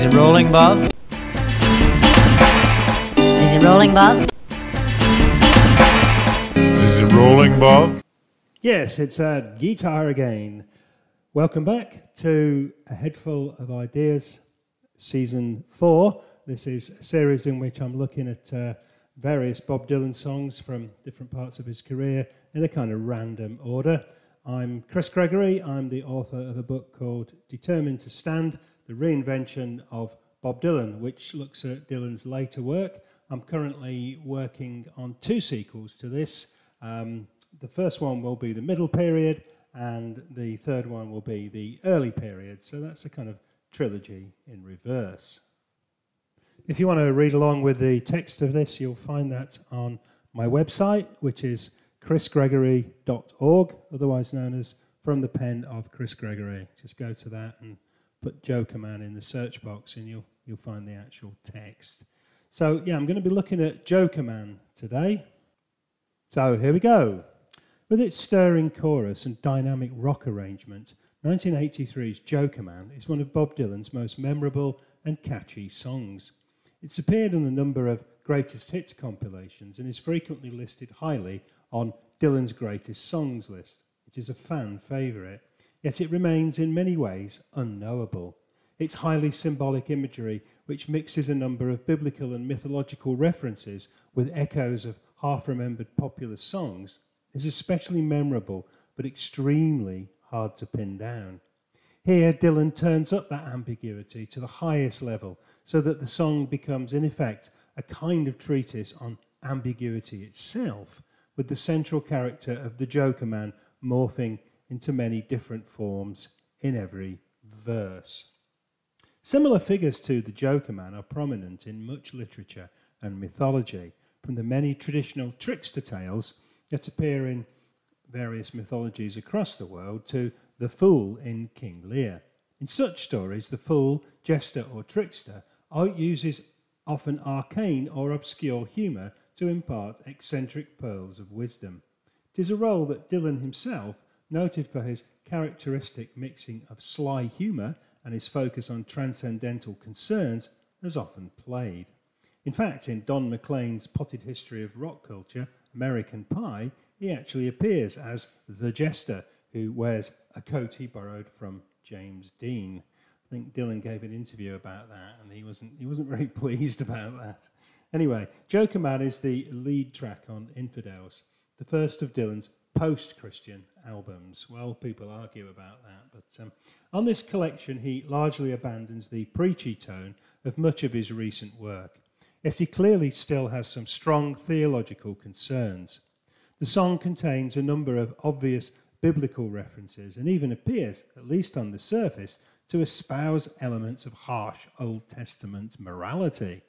Is it rolling, Bob? Is it rolling, Bob? Is it rolling, Bob? Yes, it's that guitar again. Welcome back to A Head Full of Ideas, Season 4. This is a series in which I'm looking at various Bob Dylan songs from different parts of his career in a kind of random order. I'm Chris Gregory. I'm the author of a book called Determined to Stand, the Reinvention of Bob Dylan, which looks at Dylan's later work. I'm currently working on 2 sequels to this. The first one will be the middle period, and the third one will be the early period. So that's a kind of trilogy in reverse. If you want to read along with the text of this, you'll find that on my website, which is chrisgregory.org, otherwise known as From the Pen of Chris Gregory. Just go to that and put Jokerman in the search box and you'll find the actual text. So yeah, I'm going to be looking at Jokerman today. So here we go. With its stirring chorus and dynamic rock arrangement, 1983's Jokerman is one of Bob Dylan's most memorable and catchy songs. It's appeared on a number of greatest hits compilations and is frequently listed highly on Dylan's greatest songs list. It is a fan favourite, yet it remains in many ways unknowable. Its highly symbolic imagery, which mixes a number of biblical and mythological references with echoes of half-remembered popular songs, is especially memorable but extremely hard to pin down. Here, Dylan turns up that ambiguity to the highest level so that the song becomes, in effect, a kind of treatise on ambiguity itself, with the central character of the Jokerman morphing into many different forms in every verse. Similar figures to the Jokerman are prominent in much literature and mythology, from the many traditional trickster tales that appear in various mythologies across the world to the fool in King Lear. In such stories, the fool, jester or trickster uses often arcane or obscure humour to impart eccentric pearls of wisdom. It is a role that Dylan himself, noted for his characteristic mixing of sly humour and his focus on transcendental concerns, has often played. In fact, in Don McLean's Potted History of Rock Culture, American Pie, he actually appears as the jester who wears a coat he borrowed from James Dean. I think Dylan gave an interview about that, and he wasn't very pleased about that. Anyway, Jokerman is the lead track on Infidels, the first of Dylan's post-Christian albums. Well, people argue about that, but on this collection he largely abandons the preachy tone of much of his recent work. Yet he clearly still has some strong theological concerns. The song contains a number of obvious biblical references and even appears, at least on the surface, to espouse elements of harsh Old Testament morality.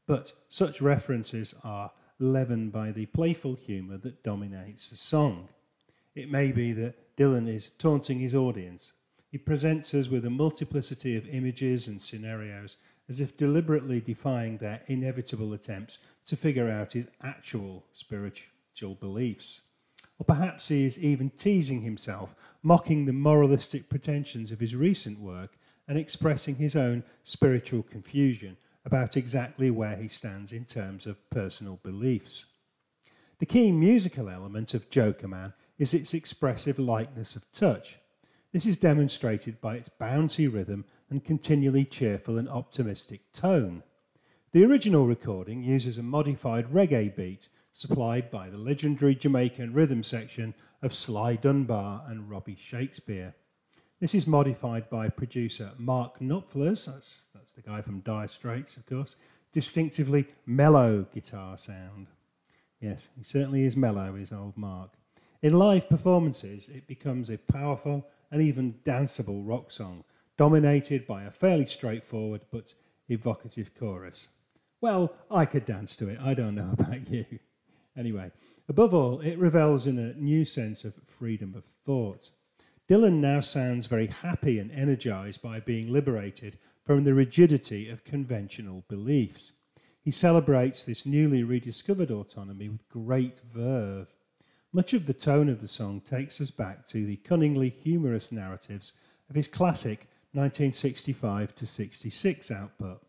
But such references are leavened by the playful humour that dominates the song. It may be that Dylan is taunting his audience. He presents us with a multiplicity of images and scenarios, as if deliberately defying their inevitable attempts to figure out his actual spiritual beliefs. Or perhaps he is even teasing himself, mocking the moralistic pretensions of his recent work and expressing his own spiritual confusion about exactly where he stands in terms of personal beliefs. The key musical element of Jokerman is its expressive lightness of touch. This is demonstrated by its bouncy rhythm and continually cheerful and optimistic tone. The original recording uses a modified reggae beat supplied by the legendary Jamaican rhythm section of Sly Dunbar and Robbie Shakespeare. This is modified by producer Mark Knopfler's, that's the guy from Dire Straits, of course, distinctively mellow guitar sound. Yes, he certainly is mellow, is old Mark. In live performances, it becomes a powerful and even danceable rock song, dominated by a fairly straightforward but evocative chorus. Well, I could dance to it, I don't know about you. Anyway, above all, it revels in a new sense of freedom of thought. Dylan now sounds very happy and energised by being liberated from the rigidity of conventional beliefs. He celebrates this newly rediscovered autonomy with great verve. Much of the tone of the song takes us back to the cunningly humorous narratives of his classic 1965 to 66 output.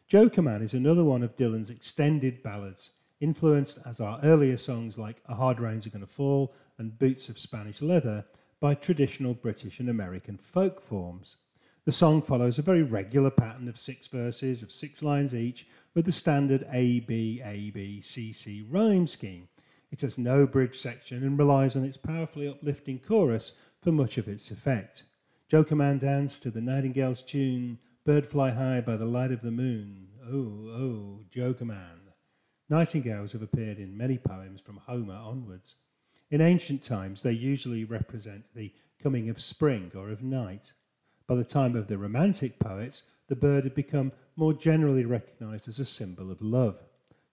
Jokerman is another one of Dylan's extended ballads, influenced, as are earlier songs like A Hard Rain's Gonna Fall and Boots of Spanish Leather, by traditional British and American folk forms. The song follows a very regular pattern of 6 verses of 6 lines each, with the standard A, B, A, B, C, C rhyme scheme. It has no bridge section and relies on its powerfully uplifting chorus for much of its effect. Jokerman danced to the Nightingale's tune, Bird fly high by the light of the moon. Oh, oh, Jokerman. Nightingales have appeared in many poems from Homer onwards. In ancient times, they usually represent the coming of spring or of night. By the time of the Romantic poets, the bird had become more generally recognised as a symbol of love.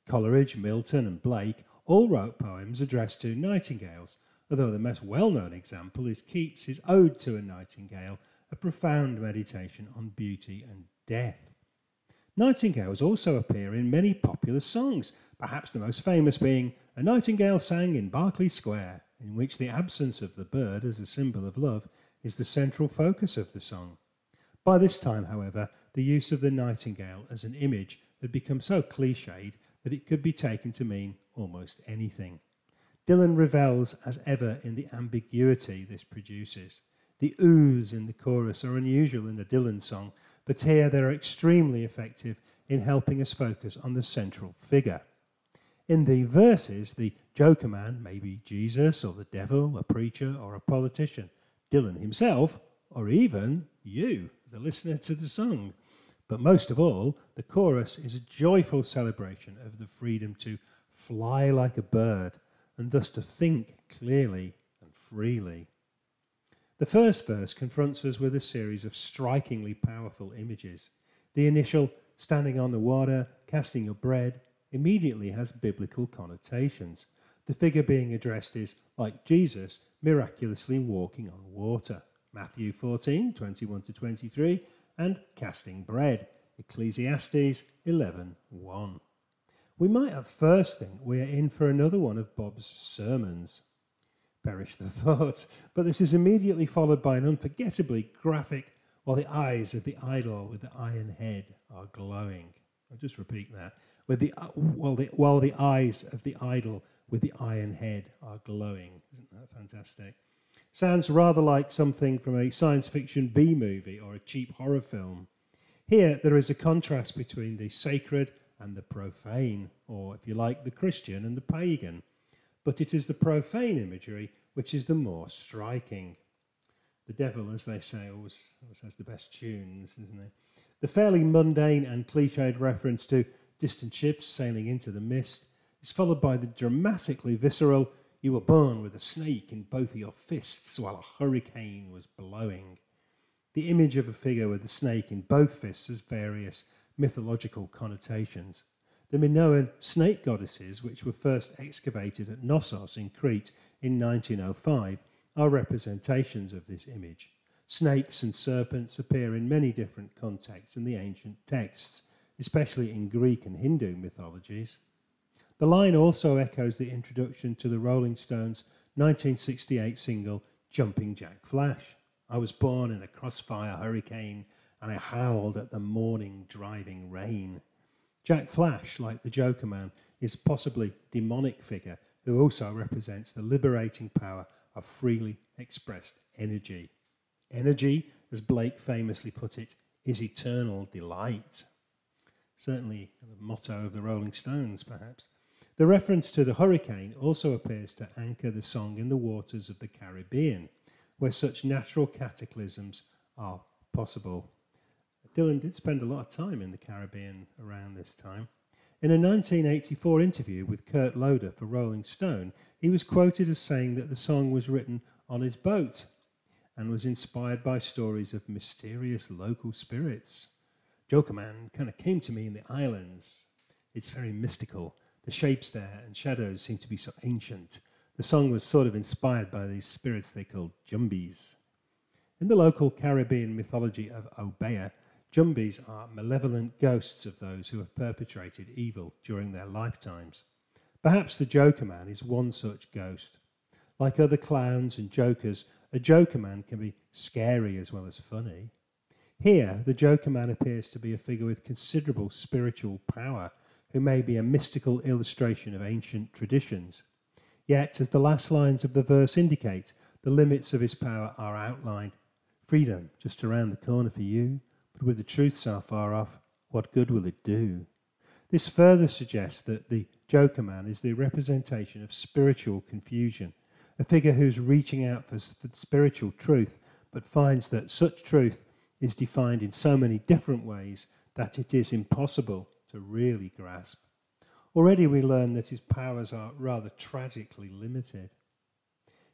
Coleridge, Milton and Blake all wrote poems addressed to nightingales, although the most well-known example is Keats's Ode to a Nightingale, a profound meditation on beauty and death. Nightingales also appear in many popular songs, perhaps the most famous being A Nightingale Sang in Berkeley Square, in which the absence of the bird as a symbol of love is the central focus of the song. By this time, however, the use of the nightingale as an image had become so cliched that it could be taken to mean almost anything. Dylan revels as ever in the ambiguity this produces. The oohs in the chorus are unusual in a Dylan song, but here they're extremely effective in helping us focus on the central figure. In the verses, the Jokerman may be Jesus or the devil, a preacher or a politician, Dylan himself, or even you, the listener to the song. But most of all, the chorus is a joyful celebration of the freedom to fly like a bird and thus to think clearly and freely. The first verse confronts us with a series of strikingly powerful images. The initial, standing on the water, casting your bread, immediately has biblical connotations. The figure being addressed is, like Jesus, miraculously walking on water. Matthew 14, 21 to 23, and casting bread. Ecclesiastes 11:1. We might at first think we are in for another one of Bob's sermons. Perish the thought, but this is immediately followed by an unforgettably graphic, while the eyes of the idol with the iron head are glowing. I'll just repeat that. While the eyes of the idol with the iron head are glowing. Isn't that fantastic? Sounds rather like something from a science fiction B-movie or a cheap horror film. Here, there is a contrast between the sacred and the profane, or if you like, the Christian and the pagan. But it is the profane imagery which is the more striking. The devil, as they say, always has the best tunes, isn't he? The fairly mundane and cliched reference to distant ships sailing into the mist is followed by the dramatically visceral, you were born with a snake in both of your fists while a hurricane was blowing. The image of a figure with a snake in both fists has various mythological connotations. The Minoan snake goddesses, which were first excavated at Knossos in Crete in 1905, are representations of this image. Snakes and serpents appear in many different contexts in the ancient texts, especially in Greek and Hindu mythologies. The line also echoes the introduction to the Rolling Stones' 1968 single, Jumping Jack Flash. I was born in a crossfire hurricane, and I howled at the morning driving rain. Jack Flash, like the Jokerman, is possibly a demonic figure who also represents the liberating power of freely expressed energy. Energy, as Blake famously put it, is eternal delight. Certainly the motto of the Rolling Stones, perhaps. The reference to the hurricane also appears to anchor the song in the waters of the Caribbean, where such natural cataclysms are possible. Dylan did spend a lot of time in the Caribbean around this time. In a 1984 interview with Kurt Loder for Rolling Stone, he was quoted as saying that the song was written on his boat and was inspired by stories of mysterious local spirits. Jokerman kind of came to me in the islands. It's very mystical. The shapes there and shadows seem to be so ancient. The song was sort of inspired by these spirits they called jumbies. In the local Caribbean mythology of Obeah, jumbies are malevolent ghosts of those who have perpetrated evil during their lifetimes. Perhaps the Jokerman is one such ghost. Like other clowns and jokers, a Jokerman can be scary as well as funny. Here, the Jokerman appears to be a figure with considerable spiritual power, who may be a mystical illustration of ancient traditions. Yet, as the last lines of the verse indicate, the limits of his power are outlined. Freedom just around the corner for you, but with the truth so far off, what good will it do? This further suggests that the Jokerman is the representation of spiritual confusion, a figure who's reaching out for spiritual truth, but finds that such truth is defined in so many different ways that it is impossible to really grasp. Already we learn that his powers are rather tragically limited.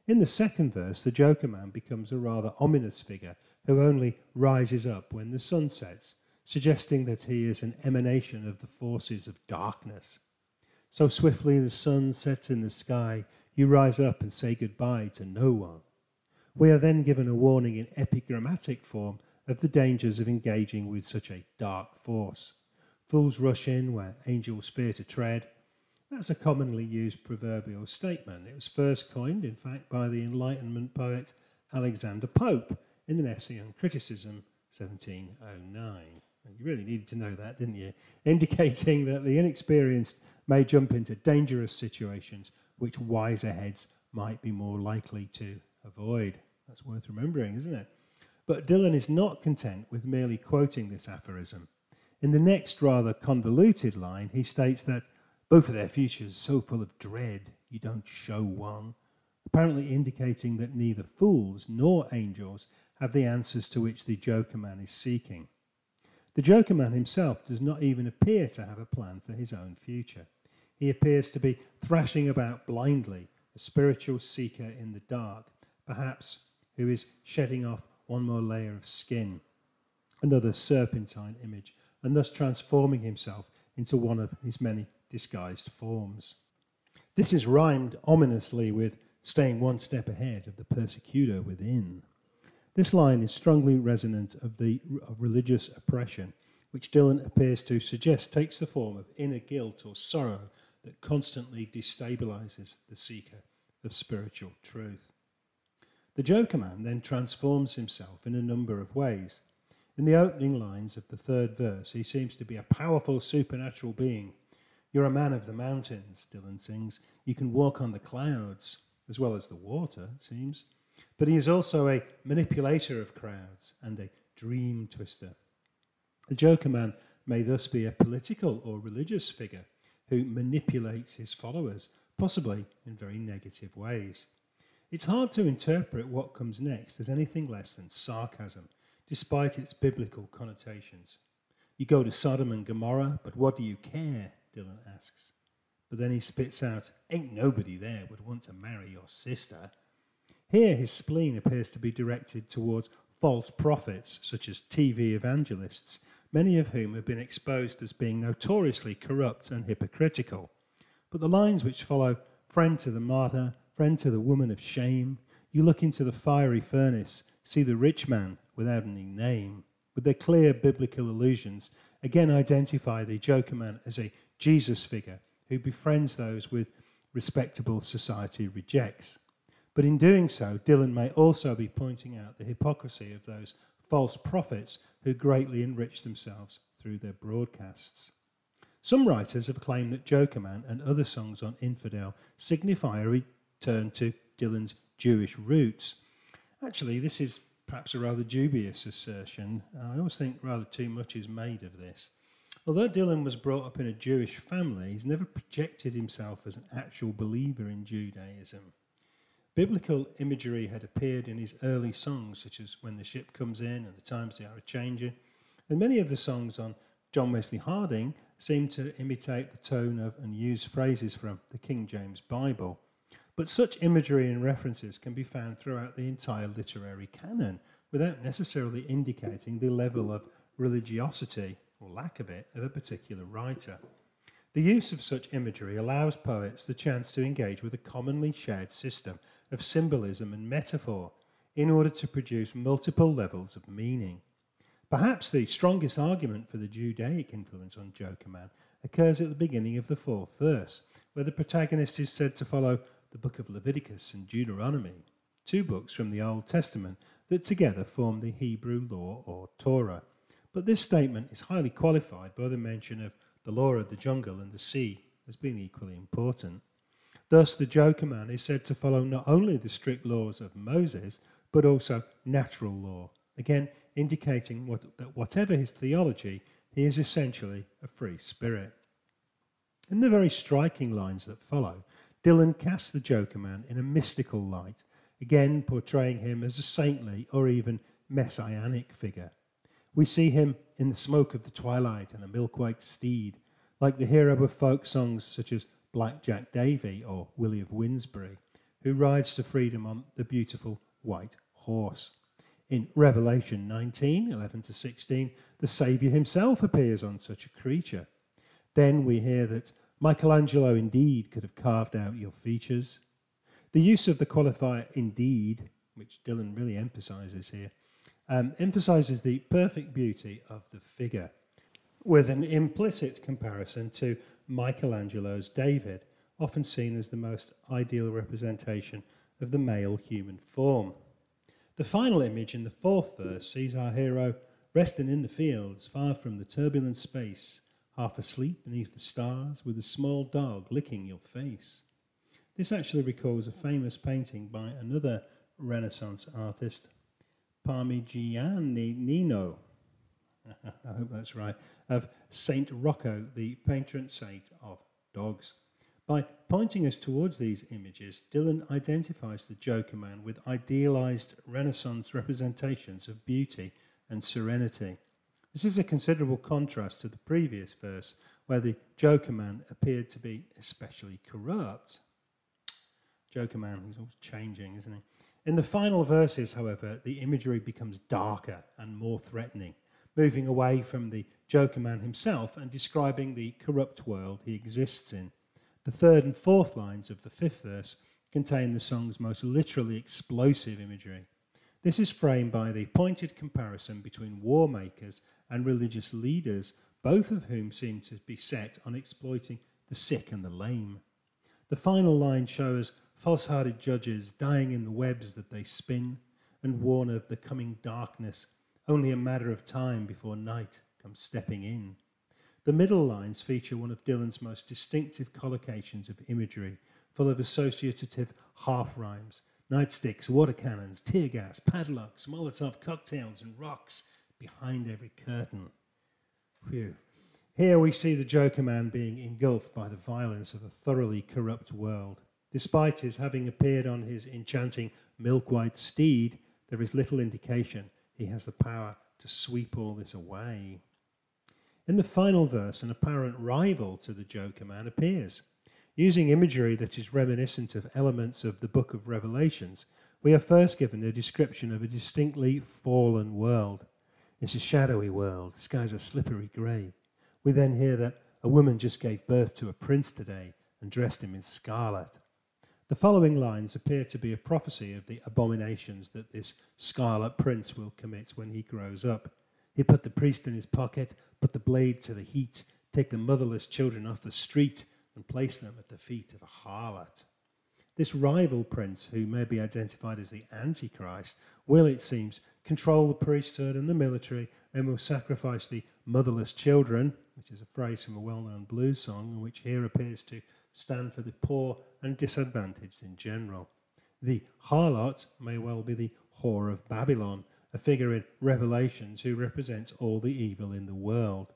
In the second verse, the Jokerman becomes a rather ominous figure who only rises up when the sun sets, suggesting that he is an emanation of the forces of darkness. So swiftly the sun sets in the sky, you rise up and say goodbye to no one. We are then given a warning in epigrammatic form of the dangers of engaging with such a dark force. Fools rush in where angels fear to tread. That's a commonly used proverbial statement. It was first coined, in fact, by the Enlightenment poet Alexander Pope in an essay on criticism, 1709. You really needed to know that, didn't you? Indicating that the inexperienced may jump into dangerous situations which wiser heads might be more likely to avoid. That's worth remembering, isn't it? But Dylan is not content with merely quoting this aphorism. In the next rather convoluted line, he states that both of their futures so full of dread you don't show one, apparently indicating that neither fools nor angels have the answers to which the Jokerman is seeking. The Jokerman himself does not even appear to have a plan for his own future. He appears to be thrashing about blindly, a spiritual seeker in the dark, perhaps who is shedding off one more layer of skin, another serpentine image, and thus transforming himself into one of his many disguised forms. This is rhymed ominously with staying one step ahead of the persecutor within. This line is strongly resonant of religious oppression, which Dylan appears to suggest takes the form of inner guilt or sorrow that constantly destabilizes the seeker of spiritual truth. The Jokerman then transforms himself in a number of ways. In the opening lines of the third verse, he seems to be a powerful supernatural being. You're a man of the mountains, Dylan sings. You can walk on the clouds, as well as the water, it seems. But he is also a manipulator of crowds and a dream twister. The Jokerman may thus be a political or religious figure who manipulates his followers, possibly in very negative ways. It's hard to interpret what comes next as anything less than sarcasm, despite its biblical connotations. You go to Sodom and Gomorrah, but what do you care? Dylan asks. But then he spits out, ain't nobody there would want to marry your sister. Here his spleen appears to be directed towards false prophets, such as TV evangelists, many of whom have been exposed as being notoriously corrupt and hypocritical. But the lines which follow, friend to the martyr, friend to the woman of shame, you look into the fiery furnace, see the rich man without any name, with their clear biblical allusions, again identify the Jokerman as a Jesus figure who befriends those with respectable society rejects. But in doing so, Dylan may also be pointing out the hypocrisy of those false prophets who greatly enrich themselves through their broadcasts. Some writers have claimed that Jokerman and other songs on Infidel signify a return to Dylan's Jewish roots. Actually, this is perhaps a rather dubious assertion. I always think rather too much is made of this. Although Dylan was brought up in a Jewish family, he's never projected himself as an actual believer in Judaism. Biblical imagery had appeared in his early songs, such as When the Ship Comes In and The Times They Are A-Changin', and many of the songs on John Wesley Harding seem to imitate the tone of and use phrases from the King James Bible. But such imagery and references can be found throughout the entire literary canon without necessarily indicating the level of religiosity, or lack of it, of a particular writer. The use of such imagery allows poets the chance to engage with a commonly shared system of symbolism and metaphor in order to produce multiple levels of meaning. Perhaps the strongest argument for the Judaic influence on Jokerman occurs at the beginning of the fourth verse, where the protagonist is said to follow the book of Leviticus and Deuteronomy, two books from the Old Testament that together form the Hebrew law or Torah. But this statement is highly qualified by the mention of the law of the jungle and the sea as being equally important. Thus, the Jokerman is said to follow not only the strict laws of Moses, but also natural law, again indicating that whatever his theology, he is essentially a free spirit. In the very striking lines that follow, Dylan casts the Jokerman in a mystical light, again portraying him as a saintly or even messianic figure. We see him in the smoke of the twilight and a milk-white steed, like the hero of folk songs such as Black Jack Davy or Willie of Winsbury, who rides to freedom on the beautiful white horse. In Revelation 19, 11-16, the Saviour himself appears on such a creature. Then we hear that Michelangelo indeed could have carved out your features. The use of the qualifier indeed, which Dylan really emphasises here, emphasises the perfect beauty of the figure, with an implicit comparison to Michelangelo's David, often seen as the most ideal representation of the male human form. The final image in the fourth verse sees our hero resting in the fields, far from the turbulent space, half asleep beneath the stars, with a small dog licking your face. This actually recalls a famous painting by another Renaissance artist, Parmigianino, I hope that's right, of Saint Rocco, the patron saint of dogs. By pointing us towards these images, Dylan identifies the Jokerman with idealized Renaissance representations of beauty and serenity. This is a considerable contrast to the previous verse, where the Jokerman appeared to be especially corrupt. Jokerman, he's always changing, isn't he? In the final verses, however, the imagery becomes darker and more threatening, moving away from the Jokerman himself and describing the corrupt world he exists in. The third and fourth lines of the fifth verse contain the song's most literally explosive imagery. This is framed by the pointed comparison between war makers and religious leaders, both of whom seem to be set on exploiting the sick and the lame. The final line shows false-hearted judges dying in the webs that they spin and warn of the coming darkness, only a matter of time before night comes stepping in. The middle lines feature one of Dylan's most distinctive collocations of imagery, full of associative half-rhymes, nightsticks, water cannons, tear gas, padlocks, Molotov cocktails, and rocks behind every curtain. Phew. Here we see the Jokerman being engulfed by the violence of a thoroughly corrupt world. Despite his having appeared on his enchanting milk-white steed, there is little indication he has the power to sweep all this away. In the final verse, an apparent rival to the Jokerman appears. Using imagery that is reminiscent of elements of the book of Revelations, we are first given a description of a distinctly fallen world. It's a shadowy world. The skies are slippery grey. We then hear that a woman just gave birth to a prince today and dressed him in scarlet. The following lines appear to be a prophecy of the abominations that this scarlet prince will commit when he grows up. He put the priest in his pocket, put the blade to the heat, take the motherless children off the street and place them at the feet of a harlot. This rival prince, who may be identified as the Antichrist, will, it seems, control the priesthood and the military and will sacrifice the motherless children, which is a phrase from a well-known blues song, which here appears to stand for the poor and disadvantaged in general. The harlot may well be the whore of Babylon, a figure in Revelations who represents all the evil in the world.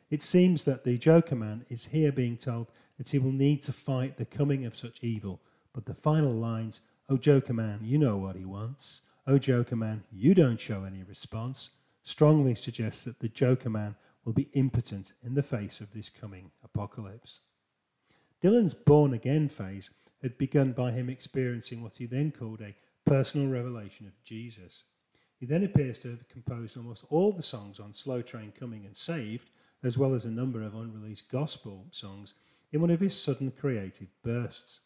It seems that the Jokerman is here being told that he will need to fight the coming of such evil, but the final lines, "Oh Jokerman, you know what he wants. Oh Jokerman, you don't show any response," strongly suggests that the Jokerman will be impotent in the face of this coming apocalypse. Dylan's born-again phase had begun by him experiencing what he then called a personal revelation of Jesus. He then appears to have composed almost all the songs on Slow Train Coming and Saved, as well as a number of unreleased gospel songs, in one of his sudden creative bursts.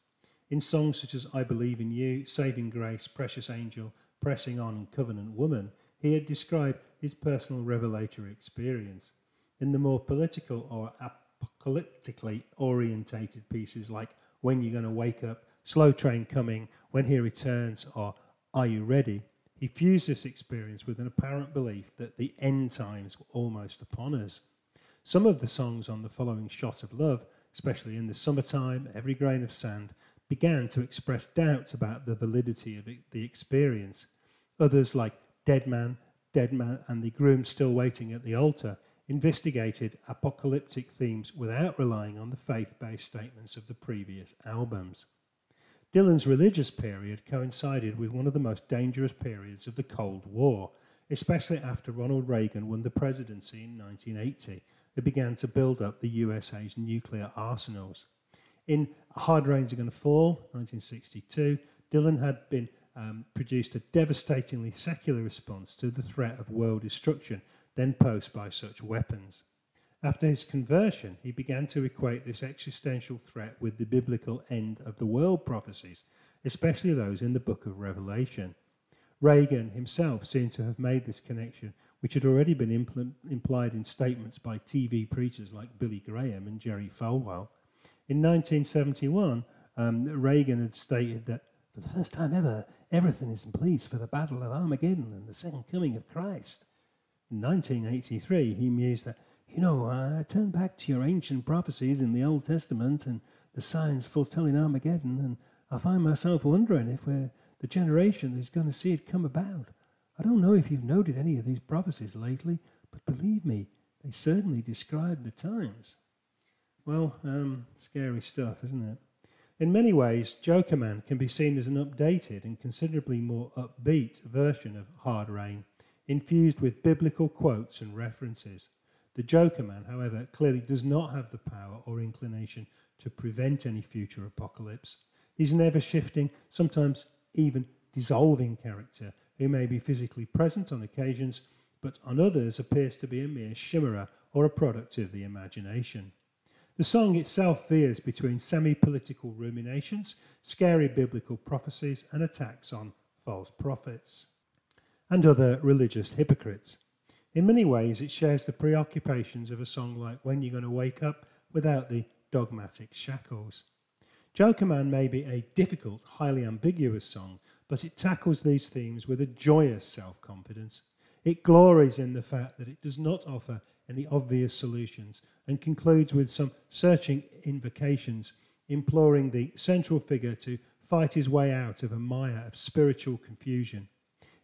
In songs such as I Believe in You, Saving Grace, Precious Angel, Pressing On, and Covenant Woman, he had described his personal revelatory experience. In the more political or apocalyptically orientated pieces like When You're Gonna Wake Up, Slow Train Coming, When He Returns, or Are You Ready?, He fused this experience with an apparent belief that the end times were almost upon us. Some of the songs on the following Shot of Love, especially In the Summertime, Every Grain of Sand, began to express doubts about the validity of the experience. Others, like Dead Man, and The Groom Still Waiting at the Altar, investigated apocalyptic themes without relying on the faith-based statements of the previous albums. Dylan's religious period coincided with one of the most dangerous periods of the Cold War, especially after Ronald Reagan won the presidency in 1980. It began to build up the USA's nuclear arsenals. In Hard Rains Are Gonna Fall, 1962, Dylan had been produced a devastatingly secular response to the threat of world destruction then posed by such weapons. After his conversion, he began to equate this existential threat with the biblical end of the world prophecies, especially those in the book of Revelation. Reagan himself seemed to have made this connection, which had already been implied in statements by TV preachers like Billy Graham and Jerry Falwell. In 1971, Reagan had stated that for the first time ever, everything is in place for the Battle of Armageddon and the second coming of Christ. In 1983, he mused that, I turn back to your ancient prophecies in the Old Testament and the signs foretelling Armageddon, and I find myself wondering if we're the generation that's going to see it come about. I don't know if you've noted any of these prophecies lately, but believe me, they certainly describe the times. Well, scary stuff, isn't it? In many ways, Jokerman can be seen as an updated and considerably more upbeat version of Hard Rain, infused with biblical quotes and references. The Jokerman, however, clearly does not have the power or inclination to prevent any future apocalypse. He's an ever-shifting, sometimes even dissolving character who may be physically present on occasions, but on others appears to be a mere chimera or a product of the imagination. The song itself veers between semi-political ruminations, scary biblical prophecies, and attacks on false prophets and other religious hypocrites. In many ways, it shares the preoccupations of a song like When You're Gonna Wake Up without the dogmatic shackles. Jokerman may be a difficult, highly ambiguous song, but it tackles these themes with a joyous self-confidence. It glories in the fact that it does not offer any obvious solutions and concludes with some searching invocations, imploring the central figure to fight his way out of a mire of spiritual confusion.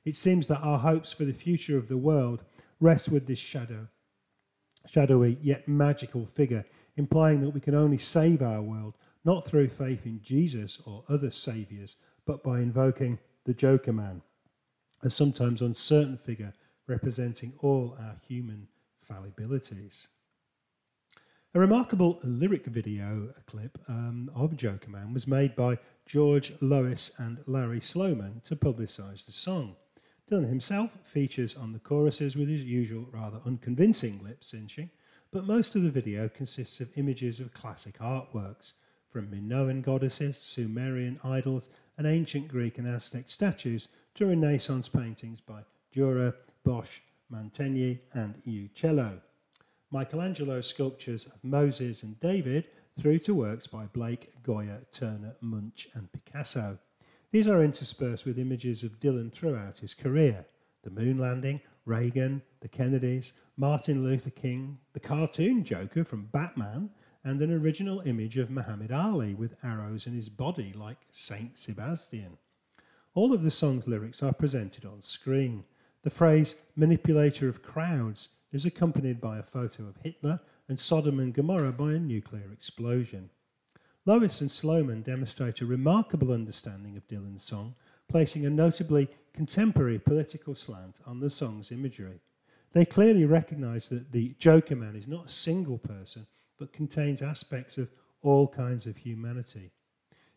It seems that our hopes for the future of the world rest with this shadowy yet magical figure, implying that we can only save our world not through faith in Jesus or other saviours, but by invoking the Jokerman, a sometimes uncertain figure representing all our human fallibilities. A remarkable lyric video clip of Jokerman was made by George Lois and Larry Sloman to publicise the song. Dylan himself features on the choruses with his usual rather unconvincing lip-synching, but most of the video consists of images of classic artworks, from Minoan goddesses, Sumerian idols, and ancient Greek and Aztec statues to Renaissance paintings by Dürer, Bosch, Mantegna, and Uccello. Michelangelo's sculptures of Moses and David, through to works by Blake, Goya, Turner, Munch, and Picasso. These are interspersed with images of Dylan throughout his career: the moon landing, Reagan, the Kennedys, Martin Luther King, the cartoon Joker from Batman, and an original image of Muhammad Ali with arrows in his body like Saint Sebastian. All of the song's lyrics are presented on screen. The phrase manipulator of crowds is accompanied by a photo of Hitler and Sodom and Gomorrah by a nuclear explosion. Lois and Sloman demonstrate a remarkable understanding of Dylan's song, placing a notably contemporary political slant on the song's imagery. They clearly recognise that the Jokerman is not a single person, but contains aspects of all kinds of humanity.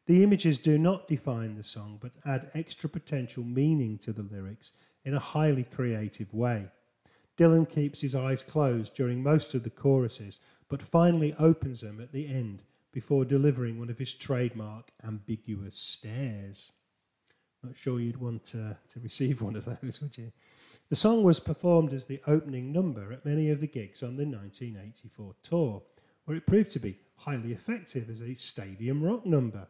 The images do not define the song, but add extra potential meaning to the lyrics in a highly creative way. Dylan keeps his eyes closed during most of the choruses, but finally opens them at the end before delivering one of his trademark ambiguous stares. Not sure you'd want to receive one of those, would you? The song was performed as the opening number at many of the gigs on the 1984 tour, where it proved to be highly effective as a stadium rock number.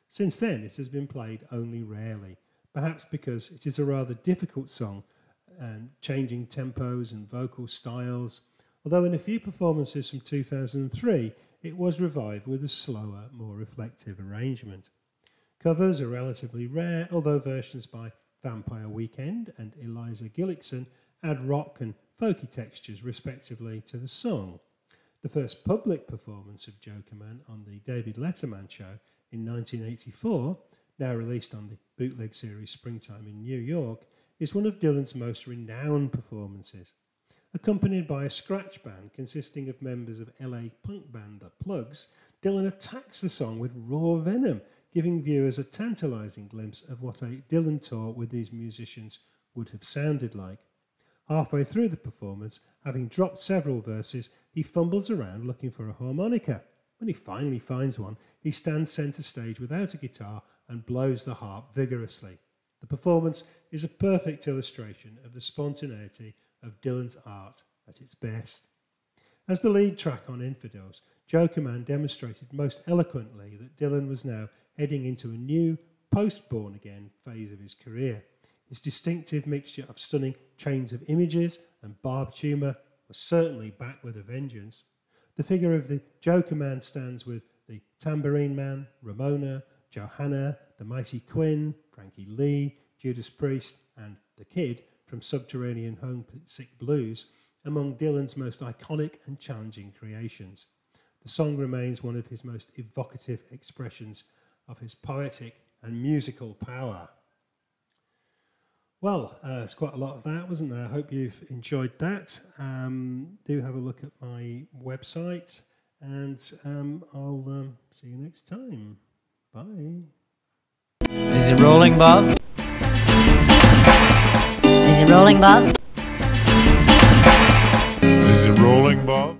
Since then, it has been played only rarely, perhaps because it is a rather difficult song, changing tempos and vocal styles, although in a few performances from 2003 it was revived with a slower, more reflective arrangement. Covers are relatively rare, although versions by Vampire Weekend and Eliza Gillickson add rock and folky textures respectively to the song. The first public performance of Jokerman on the David Letterman Show in 1984, now released on the bootleg series Springtime in New York, is one of Dylan's most renowned performances. Accompanied by a scratch band consisting of members of LA punk band The Plugs, Dylan attacks the song with raw venom, giving viewers a tantalising glimpse of what a Dylan tour with these musicians would have sounded like. Halfway through the performance, having dropped several verses, he fumbles around looking for a harmonica. When he finally finds one, he stands centre stage without a guitar and blows the harp vigorously. The performance is a perfect illustration of the spontaneity of Dylan's art at its best. As the lead track on Infidels, Jokerman demonstrated most eloquently that Dylan was now heading into a new, post-born-again phase of his career. His distinctive mixture of stunning chains of images and barbed humour was certainly back with a vengeance. The figure of the Jokerman stands with the Tambourine Man, Ramona, Johanna, the Mighty Quinn, Frankie Lee, Judas Priest, and the Kid from Subterranean Homesick Blues among Dylan's most iconic and challenging creations. The song remains one of his most evocative expressions of his poetic and musical power. Well, it's quite a lot of that, wasn't there? I hope you've enjoyed that. Do have a look at my website, and I'll see you next time. Bye. Is it rolling, Bob? Is it rolling, Bob? Is it rolling, Bob?